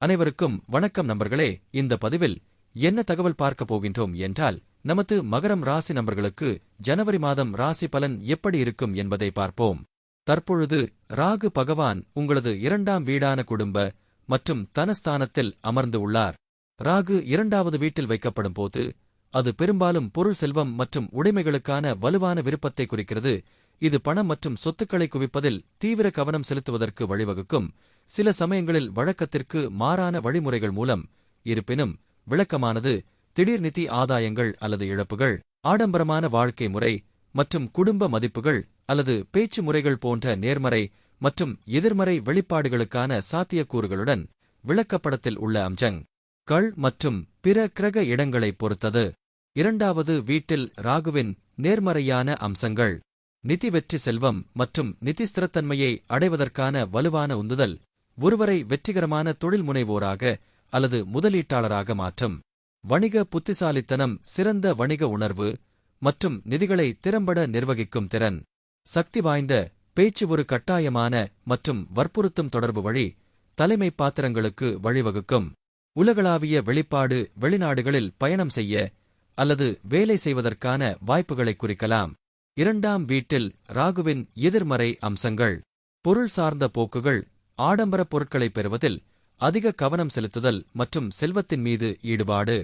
அனைவருக்கும் வணக்கம் நண்பர்களே. இந்த பதிவில் என்ன தகவல் பார்க்க போகின்றோம் என்றால், நமது மகரம் ராசி நண்பர்களுக்கு ஜனவரி மாதம் ராசி பலன் எப்படி இருக்கும் என்பதை பார்ப்போம். தற்பொழுது ராகு பகவான் உங்களது 2ஆம் வீடான குடும்ப மற்றும் தனஸ்தானத்தில் அமர்ந்து உள்ளார். ராகு 2வது வீட்டில் வைக்கப்படும் போது அது பெரும்பாலும் பொருள், செல்வம் மற்றும் உடைமைகளுக்கான வலுவான விருப்பத்தை குறிக்கிறது. இது பணம் மற்றும் சொத்துக்களை குவிப்பதில் தீவிர கவனம் செலுத்துவதற்கு வழிவகுக்கும். சில சமயங்களில் வழக்கத்திற்கு மாறான வழிமுறைகள் மூலம். இருப்பினும் விளக்கமானது திடீர் நிதி ஆதாயங்கள் அல்லது இழப்புகள், ஆடம்பரமான வாழ்க்கை முறை மற்றும் குடும்ப மதிப்புகள் அல்லது பேச்சு முறைகள் போன்ற நேர்மறை மற்றும் எதிர்மறை வெளிப்பாடுகளுக்கான சாத்தியக்கூறுகளுடன் விளக்கப்படத்தில் உள்ள அம்சங்கள் மற்றும் பிற கிரக இடங்களைப் பொறுத்தது. 2வது வீட்டில் ராகுவின் நேர்மறையான அம்சங்கள்: நிதி வெற்றி, செல்வம் மற்றும் நிதி ஸ்திரத்தன்மையை அடைவதற்கான வலுவான உந்துதல், ஒருவரை வெற்றிகரமான தொழில் முனைவோராக அல்லது முதலீட்டாளராக மாற்றும். வணிக புத்திசாலித்தனம், சிறந்த வணிக உணர்வு மற்றும் நிதிகளை திறம்பட நிர்வகிக்கும் திறன். சக்தி வாய்ந்த பேச்சு, ஒரு கட்டாயமான மற்றும் வற்புறுத்தும் தொடர்பு வழி தலைமை பாத்திரங்களுக்கு வழிவகுக்கும். உலகளாவிய வெளிப்பாடு, வெளிநாடுகளில் பயணம் செய்ய அல்லது வேலை செய்வதற்கான வாய்ப்புகளை குறிக்கலாம். 2ஆம் வீட்டில் ராகுவின் எதிர்மறை அம்சங்கள்: பொருள் சார்ந்த போக்குகள், ஆடம்பர பொருட்களைப் பெறுவதில் அதிக கவனம் செலுத்துதல் மற்றும் செல்வத்தின் மீது ஈடுபாடு.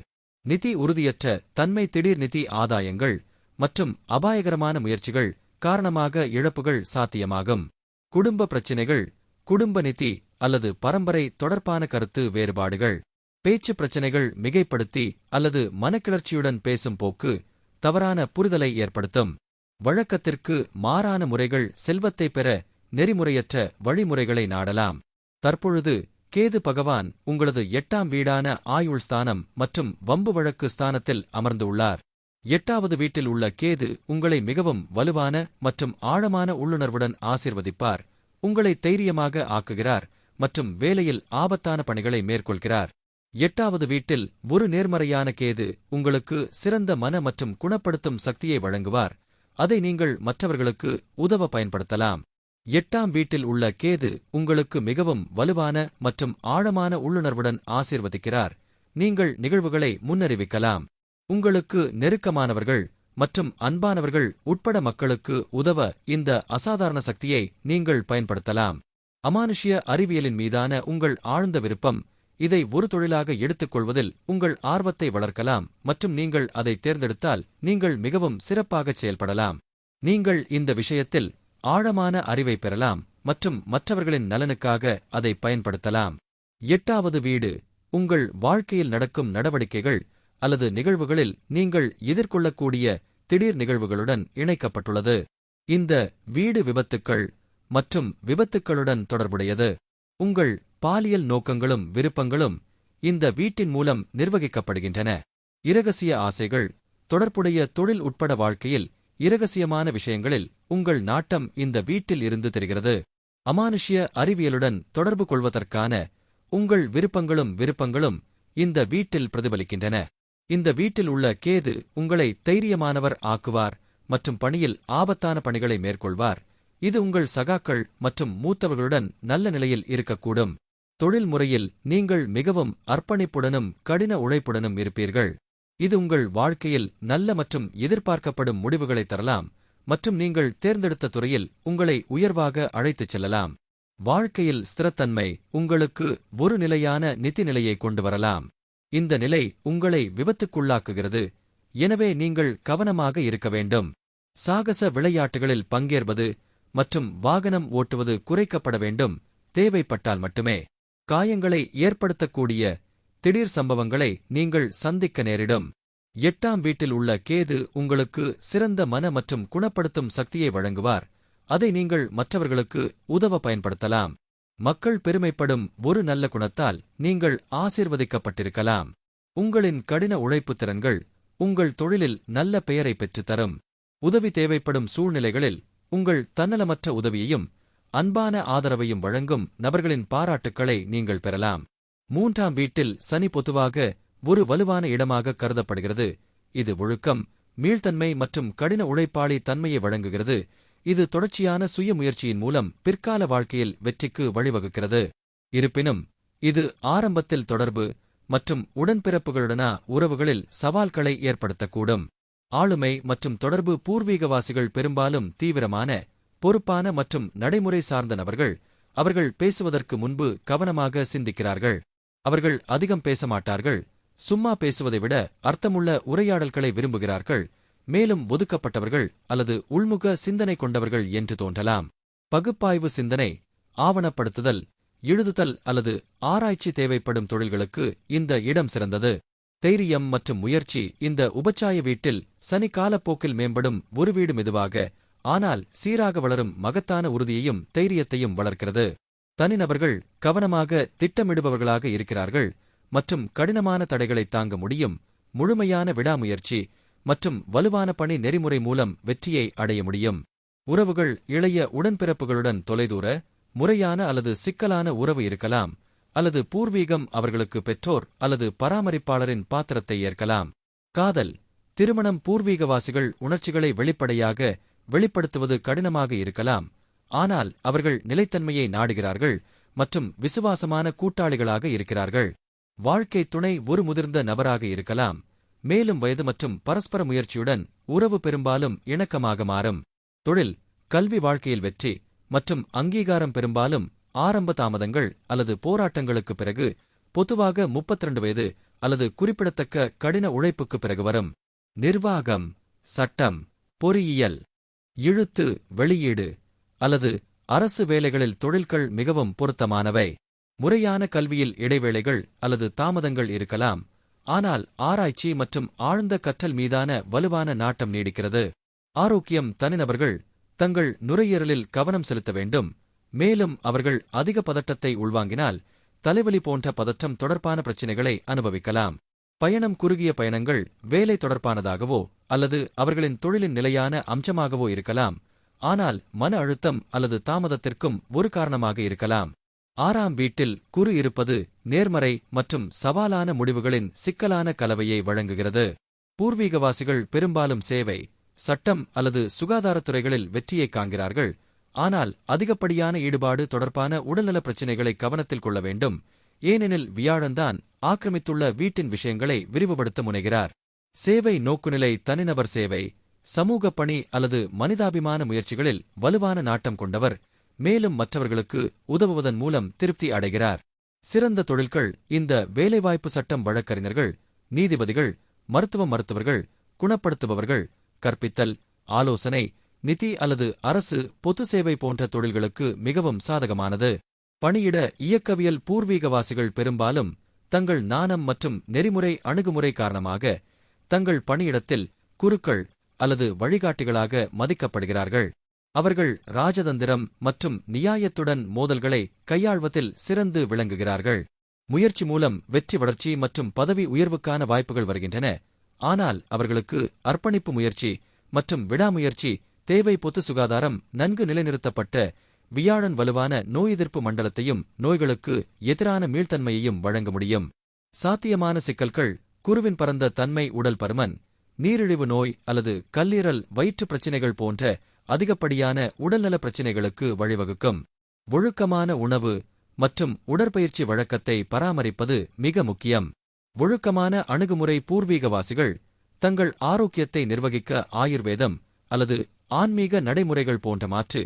நிதி உறுதியற்ற தன்மை, திடீர் நிதி ஆதாயங்கள் மற்றும் அபாயகரமான முயற்சிகள் காரணமாக இழப்புகள் சாத்தியமாகும். குடும்ப பிரச்சினைகள், குடும்ப நிதி அல்லது பரம்பரை தொடர்பான கருத்து வேறுபாடுகள். பேச்சு பிரச்சினைகள், மிகைப்படுத்தி அல்லது மனக்கிளர்ச்சியுடன் பேசும் போக்கு தவறான புரிதலை ஏற்படுத்தும். வழக்கத்திற்கு மாறான முறைகள், செல்வத்தை பெற நெறிமுறையற்ற வழிமுறைகளை நாடலாம். தற்பொழுது கேது பகவான் உங்களது 8ஆம் வீடான ஆயுள் ஸ்தானம் மற்றும் வம்பு வழக்கு ஸ்தானத்தில் அமர்ந்து உள்ளார். 8வது வீட்டில் உள்ள கேது உங்களை மிகவும் வலுவான மற்றும் ஆழமான உள்ளுணர்வுடன் ஆசீர்வதிப்பார், உங்களை தைரியமாக ஆக்குகிறார் மற்றும் வேலையில் ஆபத்தான பணிகளை மேற்கொள்கிறார். 8வது வீட்டில் ஒரு நேர்மறையான கேது உங்களுக்கு சிறந்த மன மற்றும் குணப்படுத்தும் சக்தியை வழங்குவார், அதை நீங்கள் மற்றவர்களுக்கு உதவ பயன்படுத்தலாம். 8ஆம் வீட்டில் உள்ள கேது உங்களுக்கு மிகவும் வலுவான மற்றும் ஆழமான உள்ளுணர்வுடன் ஆசீர்வதிக்கிறார், நீங்கள் நிகழ்வுகளை முன்னறிவிக்கலாம். உங்களுக்கு நெருக்கமானவர்கள் மற்றும் அன்பானவர்கள் உட்பட மக்களுக்கு உதவ இந்த அசாதாரண சக்தியை நீங்கள் பயன்படுத்தலாம். அமானுஷ்ய அறிவியலின் மீதான உங்கள் ஆழ்ந்த விருப்பம் இதை ஒரு தொழிலாக எடுத்துக்கொள்வதில் உங்கள் ஆர்வத்தை வளர்க்கலாம் மற்றும் நீங்கள் அதை தேர்ந்தெடுத்தால் நீங்கள் மிகவும் சிறப்பாகச் செயல்படலாம். நீங்கள் இந்த விஷயத்தில் ஆழமான அறிவை பெறலாம் மற்றும் மற்றவர்களின் நலனுக்காக அதை பயன்படுத்தலாம். 8வது வீடு உங்கள் வாழ்க்கையில் நடக்கும் நடவடிக்கைகள் அல்லது நிகழ்வுகளில் நீங்கள் எதிர்கொள்ளக்கூடிய திடீர் நிகழ்வுகளுடன் இணைக்கப்பட்டுள்ளது. இந்த வீடு விபத்துக்கள் மற்றும் விபத்துக்களுடன் தொடர்புடையது. உங்கள் பாலியல் நோக்கங்களும் விருப்பங்களும் இந்த வீட்டின் மூலம் நிர்வகிக்கப்படுகின்றன. இரகசிய ஆசைகள், தொடர்புடைய தொழில் உட்பட வாழ்க்கையில் இரகசியமான விஷயங்களில் உங்கள் நாட்டம் இந்த வீட்டில் இருந்து தெரிகிறது. அமானுஷ்ய அறிவியலுடன் தொடர்பு கொள்வதற்கான உங்கள் விருப்பங்களும் இந்த வீட்டில் பிரதிபலிக்கின்றன. இந்த வீட்டில் உள்ள கேது உங்களை தைரியமானவர் ஆக்குவார் மற்றும் பணியில் ஆபத்தான பணிகளை மேற்கொள்வார். இது உங்கள் சகாக்கள் மற்றும் மூத்தவர்களுடன் நல்ல நிலையில் இருக்கக்கூடும். தொழில் முறையில் நீங்கள் மிகவும் அர்ப்பணிப்புடனும் கடின உழைப்புடனும் இருப்பீர்கள். இது உங்கள் வாழ்க்கையில் நல்ல மற்றும் எதிர்பார்க்கப்படும் முடிவுகளை தரலாம் மற்றும் நீங்கள் தேர்ந்தெடுத்த துறையில் உங்களை உயர்வாக அழைத்துச் செல்லலாம். வாழ்க்கையில் ஸ்திரத்தன்மை உங்களுக்கு ஒரு நிலையான நிதி நிலையை கொண்டு வரலாம். இந்த நிலை உங்களை விபத்துக்குள்ளாக்குகிறது, எனவே நீங்கள் கவனமாக இருக்க வேண்டும். சாகச விளையாட்டுகளில் பங்கேற்பது மற்றும் வாகனம் ஓட்டுவது குறைக்கப்பட வேண்டும், தேவைப்பட்டால் மட்டுமே. காயங்களை ஏற்படுத்தக்கூடிய திடீர் சம்பவங்களை நீங்கள் சந்திக்க நேரிடும். 8ஆம் வீட்டில் உள்ள கேது உங்களுக்கு சிறந்த மன மற்றும் குணப்படுத்தும் சக்தியை வழங்குவார், அதை நீங்கள் மற்றவர்களுக்கு உதவ பயன்படுத்தலாம். மக்கள் பெருமைப்படும் ஒரு நல்ல குணத்தால் நீங்கள் ஆசீர்வதிக்கப்பட்டிருக்கலாம். உங்களின் கடின உழைப்பு திறன்கள் உங்கள் தொழிலில் நல்ல பெயரை பெற்றுத்தரும். உதவி தேவைப்படும் சூழ்நிலைகளில் உங்கள் தன்னலமற்ற உதவியையும் அன்பான ஆதரவையும் வழங்கும் நபர்களின் பாராட்டுக்களை நீங்கள் பெறலாம். 3ஆம் வீட்டில் சனி பொதுவாக ஒரு வலுவான இடமாக கருதப்படுகிறது. இது ஒழுக்கம், மீள்தன்மை மற்றும் கடின உழைப்பாளி தன்மையை வழங்குகிறது. இது தொடர்ச்சியான சுய முயற்சியின் மூலம் பிற்கால வாழ்க்கையில் வெற்றிக்கு வழிவகுக்கிறது. இருப்பினும் இது ஆரம்பத்தில் தொடர்பு மற்றும் உடன்பிறப்புகளுடனா உறவுகளில் சவால்களை ஏற்படுத்தக்கூடும். ஆளுமை மற்றும் தொடர்பு பூர்வீகவாசிகள் பெரும்பாலும் தீவிரமான, பொறுப்பான மற்றும் நடைமுறை சார்ந்த நபர்கள். அவர்கள் பேசுவதற்கு முன்பு கவனமாக சிந்திக்கிறார்கள். அவர்கள் அதிகம் பேச மாட்டார்கள், சும்மா பேசுவதை விட அர்த்தமுள்ள உரையாடல்களை விரும்புகிறார்கள், மேலும் ஒதுக்கப்பட்டவர்கள் அல்லது உள்முக சிந்தனை கொண்டவர்கள் என்று தோன்றலாம். பகுப்பாய்வு சிந்தனை, ஆவணப்படுத்துதல், எழுதுதல் அல்லது ஆராய்ச்சி தேவைப்படும் தொழில்களுக்கு இந்த இடம் சிறந்தது. தைரியம் மற்றும் முயற்சி, இந்த உபச்சாய வீட்டில் சனி காலப்போக்கில் மேம்படும் ஒரு வீடு மெதுவாக ஆனால் சீராக வளரும் மகத்தான உறுதியையும் தைரியத்தையும் வளர்க்கிறது. தனிநபர்கள் கவனமாக திட்டமிடுபவர்களாக இருக்கிறார்கள் மற்றும் கடினமான தடைகளை தாங்க முடியும். முழுமையான விடாமுயற்சி மற்றும் வலுவான பணி நெறிமுறை மூலம் வெற்றியை அடைய முடியும். உறவுகள், இளைய உடன்பிறப்புகளுடன் தொலைதூர, முறையான அல்லது சிக்கலான உறவு இருக்கலாம், அல்லது பூர்வீகம் அவர்களுக்கு பெற்றோர் அல்லது பராமரிப்பாளரின் பாத்திரத்தை ஏற்கலாம். காதல், திருமணம், பூர்வீகவாசிகள் உணர்ச்சிகளை வெளிப்படையாக வெளிப்படுத்துவது கடினமாக இருக்கலாம், ஆனால் அவர்கள் நிலைத்தன்மையை நாடுகிறார்கள் மற்றும் விசுவாசமான கூட்டாளிகளாக இருக்கிறார்கள். வாழ்க்கை துணை ஒரு முதிர்ந்த நபராக இருக்கலாம், மேலும் வயது மற்றும் பரஸ்பர முயற்சியுடன் உறவு பெரும்பாலும் இணக்கமாக மாறும். தொழில், கல்வி, வாழ்க்கையில் வெற்றி மற்றும் அங்கீகாரம் பெரும்பாலும் ஆரம்ப தாமதங்கள் அல்லது போராட்டங்களுக்குப் பிறகு, பொதுவாக 32 வயது அல்லது குறிப்பிடத்தக்க கடின உழைப்புக்கு பிறகு வரும். நிர்வாகம், சட்டம், பொறியியல், எழுத்து, வெளியீடு அல்லது அரசு வேலைகளில் தொழில்கள் மிகவும் பொருத்தமானவை. முறையான கல்வியில் இடைவேளைகள் அல்லது தாமதங்கள் இருக்கலாம், ஆனால் ஆராய்ச்சி மற்றும் ஆழ்ந்த கற்றல் மீதான வலுவான நாட்டம் நீடிக்கிறது. ஆரோக்கியம், தனிநபர்கள் தங்கள் நுரையீரலில் கவனம் செலுத்த வேண்டும், மேலும் அவர்கள் அதிக பதட்டத்தை உள்வாங்கினால் தலைவலி போன்ற பதற்றம் தொடர்பான பிரச்சினைகளை அனுபவிக்கலாம். பயணம், குறுகிய பயணங்கள் வேலை தொடர்பானதாகவோ அல்லது அவர்களின் தொழிலின் நிலையான அம்சமாகவோ இருக்கலாம், ஆனால் மன அழுத்தம் அல்லது தாமதத்திற்கும் ஒரு காரணமாக இருக்கலாம். 6ஆம் வீட்டில் குரு இருப்பது நேர்மறை மற்றும் சவாலான முடிவுகளின் சிக்கலான கலவையை வழங்குகிறது. பூர்வீகவாசிகள் பெரும்பாலும் சேவை, சட்டம் அல்லது சுகாதாரத்துறைகளில் வெற்றியை காண்கிறார்கள், ஆனால் அதிகப்படியான ஈடுபாடு தொடர்பான உடல்நல பிரச்சினைகளை கவனத்தில் கொள்ள வேண்டும், ஏனெனில் வியாழன்தான் ஆக்கிரமித்துள்ள வீட்டின் விஷயங்களை விரிவுபடுத்த முனைகிறார். சேவை நோக்குநிலை, தனிநபர் சேவை, சமூக பணி அல்லது மனிதாபிமான முயற்சிகளில் வலுவான நாட்டம் கொண்டவர், மேலும் மற்றவர்களுக்கு உதவுவதன் மூலம் திருப்தி அடைகிறார். சிறந்த தொழில்கள், இந்த வேலைவாய்ப்பு சட்டம், வழக்கறிஞர்கள், நீதிபதிகள், மருத்துவர்கள், குணப்படுத்துபவர்கள், கற்பித்தல், ஆலோசனை, நிதி அல்லது அரசு பொது சேவை போன்ற தொழில்களுக்கு மிகவும் சாதகமானது. பணியிட இயக்கவியல், பூர்வீகவாசிகள் பெரும்பாலும் தங்கள் நாணம் மற்றும் நெறிமுறை அணுகுமுறை காரணமாக தங்கள் பணியிடத்தில் குருக்கள் அல்லது வழிகாட்டிகளாக மதிக்கப்படுகிறார்கள். அவர்கள் ராஜதந்திரம் மற்றும் நியாயத்துடன் மோதல்களை கையாள்வதில் சிறந்து விளங்குகிறார்கள். முயற்சி மூலம் வெற்றி, வளர்ச்சி மற்றும் பதவி உயர்வுக்கான வாய்ப்புகள் வருகின்றன, ஆனால் அவர்களுக்கு அர்ப்பணிப்பு, முயற்சி மற்றும் விடாமுயற்சி தேவை. பொது சுகாதாரம், நன்கு நிலைநிறுத்தப்பட்ட வியாழன் வலுவான நோய் எதிர்ப்பு மண்டலத்தையும் நோய்களுக்கு எதிரான மீள்தன்மையையும் வழங்க முடியும். சாத்தியமான சிக்கல்கள், குருவின் பரந்த தன்மை, உடல் பருமன், நீரிழிவு நோய் அல்லது கல்லீரல், வயிற்று பிரச்சினைகள் போன்ற அதிகப்படியான உடல்நல பிரச்சினைகளுக்கு வழிவகுக்கும். ஒழுக்கமான உணவு மற்றும் உடற்பயிற்சி வழக்கத்தை பராமரிப்பது மிக முக்கியம். ஒழுக்கமான அணுகுமுறை, பூர்வீகவாசிகள் தங்கள் ஆரோக்கியத்தை நிர்வகிக்க ஆயுர்வேதம் அல்லது ஆன்மீக நடைமுறைகள் போன்ற மாற்று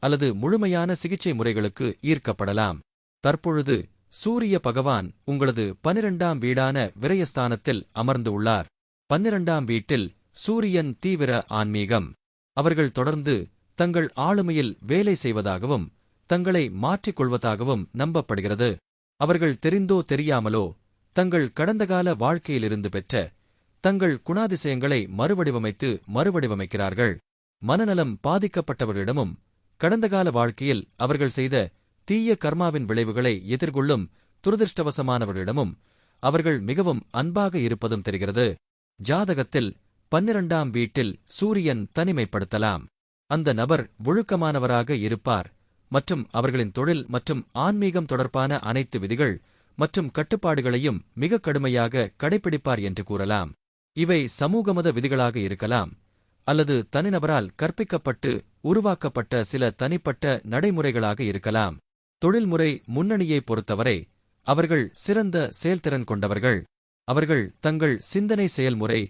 அல்லது முழுமையான சிகிச்சை முறைகளுக்கு ஈர்க்கப்படலாம். தற்பொழுது சூரிய பகவான் உங்களது 12ஆம் வீடான விரயஸ்தானத்தில் அமர்ந்து உள்ளார். 12ஆம் வீட்டில் சூரியன் தீவிர ஆன்மீகம். அவர்கள் தொடர்ந்து தங்கள் ஆளுமையில் வேலை செய்வதாகவும் தங்களை மாற்றிக்கொள்வதாகவும் நம்பப்படுகிறது. அவர்கள் தெரிந்தோ தெரியாமலோ தங்கள் கடந்தகால வாழ்க்கையிலிருந்து பெற்ற தங்கள் குணாதிசயங்களை மறுவடிவமைக்கிறார்கள். மனநலம் பாதிக்கப்பட்டவர்களிடமும் கடந்தகால வாழ்க்கையில் அவர்கள் செய்த தீய கர்மாவின் விளைவுகளை எதிர்கொள்ளும் துரதிருஷ்டவசமானவர்களிடமும் அவர்கள் மிகவும் அன்பாக இருப்பதும் தெரிகிறது. ஜாதகத்தில் 12ஆம் வீட்டில் சூரியன் தனிமைப்படுத்தலாம். அந்த நபர் ஒழுக்கமானவராக இருப்பார் மற்றும் அவர்களின் தொழில் மற்றும் ஆன்மீகம் தொடர்பான அனைத்து விதிகள் மற்றும் கட்டுப்பாடுகளையும் மிக கடுமையாக கடைப்பிடிப்பார் என்று கூறலாம். இவை சமூகமத விதிகளாக இருக்கலாம் அல்லது தனிநபரால் கற்பிக்கப்பட்டு உருவாக்கப்பட்ட சில தனிப்பட்ட நடைமுறைகளாக இருக்கலாம். தொழில்முறை முன்னணியை பொறுத்தவரை அவர்கள் சிறந்த செயல்திறன் கொண்டவர்கள். அவர்கள் தங்கள் சிந்தனை செயல்முறை,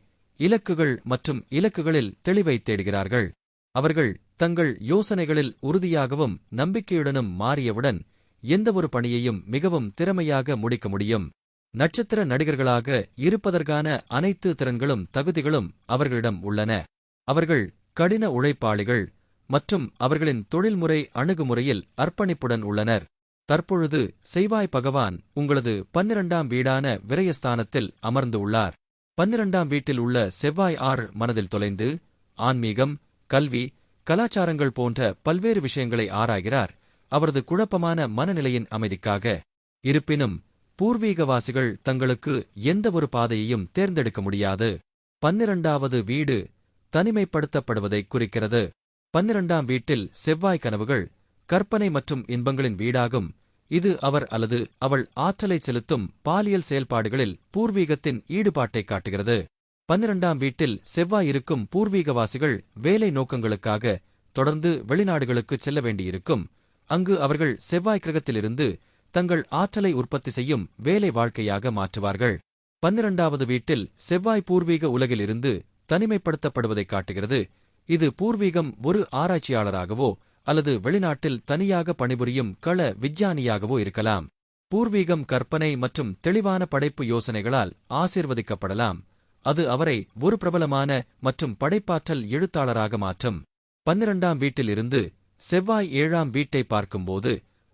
இலக்குகள் மற்றும் இலக்குகளில் தெளிவை தேடுகிறார்கள். அவர்கள் தங்கள் யோசனைகளில் உறுதியாகவும் நம்பிக்கையுடனும் மாறியவுடன் எந்தவொரு பணியையும் மிகவும் திறமையாக முடிக்க முடியும். நட்சத்திர நடிகர்களாக இருப்பதற்கான அனைத்து திறன்களும் தகுதிகளும் அவர்களிடம் உள்ளன. அவர்கள் கடின உழைப்பாளிகள் மற்றும் அவர்களின் தொழில்முறை அணுகுமுறையில் அர்ப்பணிப்புடன் உள்ளனர். தற்பொழுது செவ்வாய் பகவான் உங்களது 12ஆம் வீடான விரயஸ்தானத்தில் அமர்ந்து உள்ளார். 12ஆம் வீட்டில் உள்ள செவ்வாய் மனதில் தொலைந்து ஆன்மீகம், கல்வி, கலாச்சாரங்கள் போன்ற பல்வேறு விஷயங்களை ஆராய்கிறார், அவரது குழப்பமான மனநிலையின் அமைதிக்காக. இருப்பினும் பூர்வீகவாசிகள் தங்களுக்கு எந்தவொரு பாதையையும் தேர்ந்தெடுக்க முடியாது. 12வது வீடு தனிமைப்படுத்தப்படுவதைக் குறிக்கிறது. 12ஆம் வீட்டில் செவ்வாய் கனவுகள், கற்பனை மற்றும் இன்பங்களின் வீடாகும். இது அவர் அல்லது அவள் ஆற்றலை செலுத்தும் பாலியல் செயல்பாடுகளில் பூர்வீகத்தின் ஈடுபாட்டைக் காட்டுகிறது. 12ஆம் வீட்டில் செவ்வாய் இருக்கும் பூர்வீகவாசிகள் வேலை நோக்கங்களுக்காக தொடர்ந்து வெளிநாடுகளுக்குச் செல்ல வேண்டியிருக்கும். அங்கு அவர்கள் செவ்வாய் கிரகத்திலிருந்து தங்கள் ஆற்றலை உற்பத்தி செய்யும் வேலை வாழ்க்கையாக மாற்றுவார்கள். 12வது வீட்டில் செவ்வாய் பூர்வீக உலகிலிருந்து தனிமைப்படுத்தப்படுவதைக் காட்டுகிறது. இது பூர்வீகம் ஒரு ஆராய்ச்சியாளராகவோ அல்லது வெளிநாட்டில் தனியாக பணிபுரியும் கள விஞ்ஞானியாகவோ இருக்கலாம். பூர்வீகம் கற்பனை மற்றும் தெளிவான படைப்பு யோசனைகளால் ஆசீர்வதிக்கப்படலாம். அது அவரை ஒரு பிரபலமான மற்றும் படைப்பாற்றல் எழுத்தாளராக மாற்றும். 12ஆம் வீட்டில் இருந்து செவ்வாய் 7ஆம் வீட்டை பார்க்கும்போது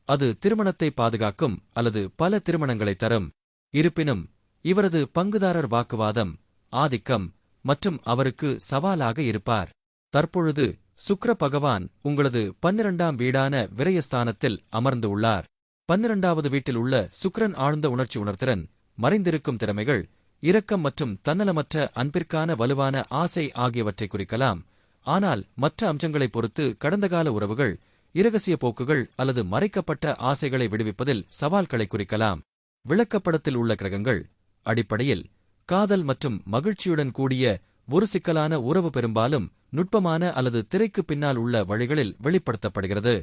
அது திருமணத்தை பாதுகாக்கும் அல்லது பல திருமணங்களை தரும். இருப்பினும் இவரது பங்குதாரர் வாக்குவாதம், ஆதிக்கம் மற்றும் அவருக்கு சவாலாக இருப்பார். தற்பொழுது சுக்கிர பகவான் உங்களது 12ஆம் வீடான விரயஸ்தானத்தில் அமர்ந்து உள்ளார். 12வது வீட்டில் உள்ள சுக்கிரன் ஆழ்ந்த உணர்ச்சி உணர்திறன், மறைந்திருக்கும் திறமைகள், இரக்கம் மற்றும் தன்னலமற்ற அன்பிற்கான வலுவான ஆசை ஆகியவற்றை குறிக்கலாம். ஆனால் மற்ற அம்சங்களைப் பொறுத்து கடந்தகால உறவுகள், இரகசிய போக்குகள் அல்லது மறைக்கப்பட்ட ஆசைகளை விடுவிப்பதில் சவால்களை குறிக்கலாம். விளக்கப்படத்தில் உள்ள கிரகங்கள் அடிப்படையில் காதல் மற்றும் மகிழ்ச்சியுடன் கூடிய ஒரு சிக்கலான உறவு பெரும்பாலும் நுட்பமான அல்லது திரைக்கு பின்னால் உள்ள வழிகளில் வெளிப்படுத்தப்படுகிறது.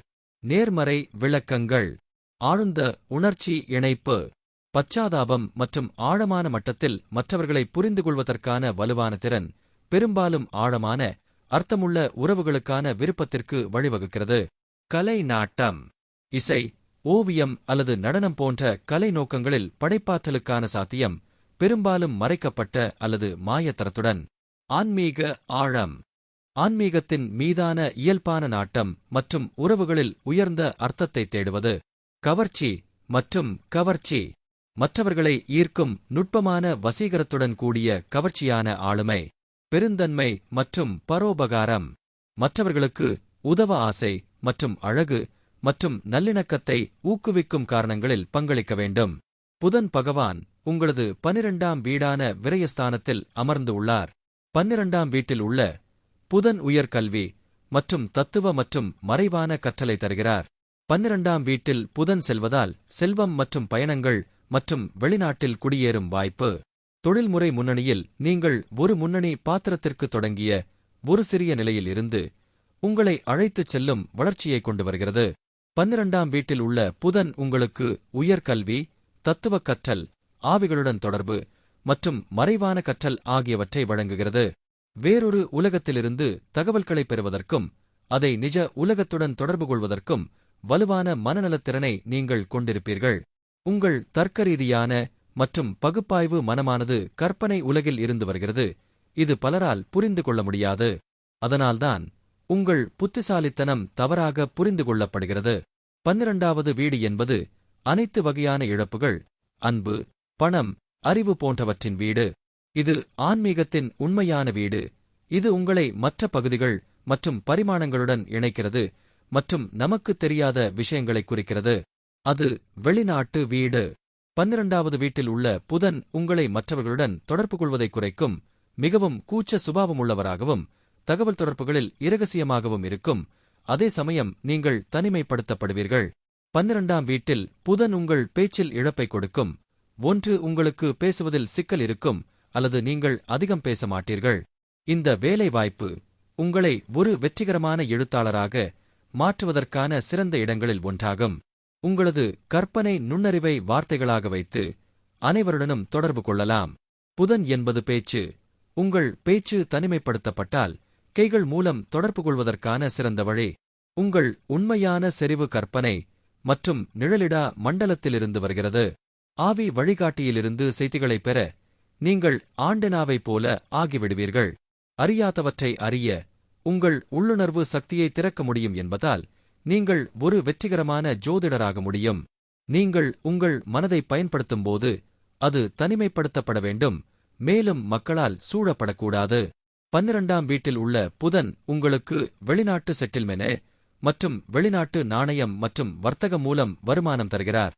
நேர்மறை விளக்கங்கள், ஆழ்ந்த உணர்ச்சி இணைப்பு, பச்சாதாபம் மற்றும் ஆழமான மட்டத்தில் மற்றவர்களை புரிந்துகொள்வதற்கான வலுவான திறன் பெரும்பாலும் ஆழமான அர்த்தமுள்ள உறவுகளுக்கான விருப்பத்திற்கு வழிவகுக்கிறது. கலை, நாட்டம், இசை, ஓவியம் அல்லது நடனம் போன்ற கலை நோக்கங்களில் படைப்பாற்றலுக்கான சாத்தியம் பெரும்பாலும் மறைக்கப்பட்ட அல்லது மாயத்தரத்துடன். ஆன்மீக ஆழம், ஆன்மீகத்தின் மீதான இயல்பான நாட்டம் மற்றும் உறவுகளில் உயர்ந்த அர்த்தத்தை தேடுவது. கவர்ச்சி மற்றும் கவர்ச்சி, மற்றவர்களை ஈர்க்கும் நுட்பமான வசீகரத்துடன் கூடிய கவர்ச்சியான ஆளுமை. பெருந்தன்மை மற்றும் பரோபகாரம், மற்றவர்களுக்கு உதவ ஆசை மற்றும் அழகு மற்றும் நல்லிணக்கத்தை ஊக்குவிக்கும் காரணங்களில் பங்களிக்க வேண்டும். புதன் பகவான் உங்களது 12ஆம் வீடான விரயஸ்தானத்தில் அமர்ந்து உள்ளார். 12ஆம் வீட்டில் உள்ள புதன் உயர்கல்வி மற்றும் தத்துவ மற்றும் மறைவான கற்றலை தருகிறார். 12ஆம் வீட்டில் புதன் செல்வதால் செல்வம் மற்றும் பயணங்கள் மற்றும் வெளிநாட்டில் குடியேறும் வாய்ப்பு. தொழில்முறை முன்னணியில் நீங்கள் ஒரு முன்னணி பாத்திரத்திற்கு தொடங்கிய ஒரு சிறிய நிலையில் இருந்து உங்களை அழைத்துச் செல்லும் வளர்ச்சியை கொண்டு வருகிறது. 12ஆம் வீட்டில் உள்ள புதன் உங்களுக்கு உயர்கல்வி, தத்துவக் கற்றல், ஆவிகளுடன் தொடர்பு மற்றும் மறைவான கற்றல் ஆகியவற்றை வழங்குகிறது. வேறொரு உலகத்திலிருந்து தகவல்களைப் பெறுவதற்கும் அதை நிஜ உலகத்துடன் தொடர்பு கொள்வதற்கும் வலுவான மனநலத்திறனை நீங்கள் கொண்டிருப்பீர்கள். உங்கள் தர்க்கரீதியான மற்றும் பகுப்பாய்வு மனமானது கற்பனை உலகில் இருந்து வருகிறது. இது பலரால் புரிந்து கொள்ள முடியாது. அதனால்தான் உங்கள் புத்திசாலித்தனம் தவறாக புரிந்து கொள்ளப்படுகிறது. 12வது வீடு என்பது அனைத்து வகையான இழப்புகள், அன்பு, பணம், அறிவு போன்றவற்றின் வீடு. இது ஆன்மீகத்தின் உண்மையான வீடு. இது உங்களை மற்ற பகுதிகள் மற்றும் பரிமாணங்களுடன் இணைக்கிறது மற்றும் நமக்குத் தெரியாத விஷயங்களை குறிக்கிறது. அது வெளிநாட்டு வீடு. 12வது வீட்டில் உள்ள புதன் உங்களை மற்றவர்களுடன் தொடர்பு கொள்வதை குறைக்கும், மிகவும் கூச்ச சுபாவமுள்ளவராகவும் தகவல் தொடர்புகளில் இரகசியமாகவும் இருக்கும். அதே சமயம் நீங்கள் தனிமைப்படுத்தப்படுவீர்கள். 12ஆம் வீட்டில் புதன் உங்கள் பேச்சில் இழப்பை கொடுக்கும். ஒன்று உங்களுக்கு பேசுவதில் சிக்கல் இருக்கும் அல்லது நீங்கள் அதிகம் பேச மாட்டீர்கள். இந்த வேலை வாய்ப்பு உங்களை ஒரு வெற்றிகரமான எழுத்தாளராக மாற்றுவதற்கான சிறந்த இடங்களில் ஒன்றாகும். உங்களது கற்பனை நுண்ணறிவை வார்த்தைகளாக வைத்து அனைவருடனும் தொடர்பு கொள்ளலாம். புதன் என்பது பேச்சு. உங்கள் பேச்சு தனிமைப்படுத்தப்பட்டால் கைகள் மூலம் தொடர்பு கொள்வதற்கான சிறந்த வழி. உங்கள் உண்மையான செறிவு கற்பனை மற்றும் நிழலிடா மண்டலத்திலிருந்து வருகிறது. ஆவி வழிகாட்டியிலிருந்து செய்திகளைப் பெற நீங்கள் ஆண்டெனாவைப் போல ஆகிவிடுவீர்கள். அறியாதவற்றை அறிய உங்கள் உள்ளுணர்வு சக்தியை திறக்க முடியும் என்பதால் நீங்கள் ஒரு வெற்றிகரமான ஜோதிடராக முடியும். நீங்கள் உங்கள் மனதை பயன்படுத்தும்போது அது தனிமைப்படுத்தப்பட வேண்டும், மேலும் மக்களால் சூழப்படக்கூடாது. 12ஆம் வீட்டில் உள்ள புதன் உங்களுக்கு வெளிநாட்டு செட்டில்மெனே மற்றும் வெளிநாட்டு நாணயம் மற்றும் வர்த்தகம் மூலம் வருமானம் தருகிறார்.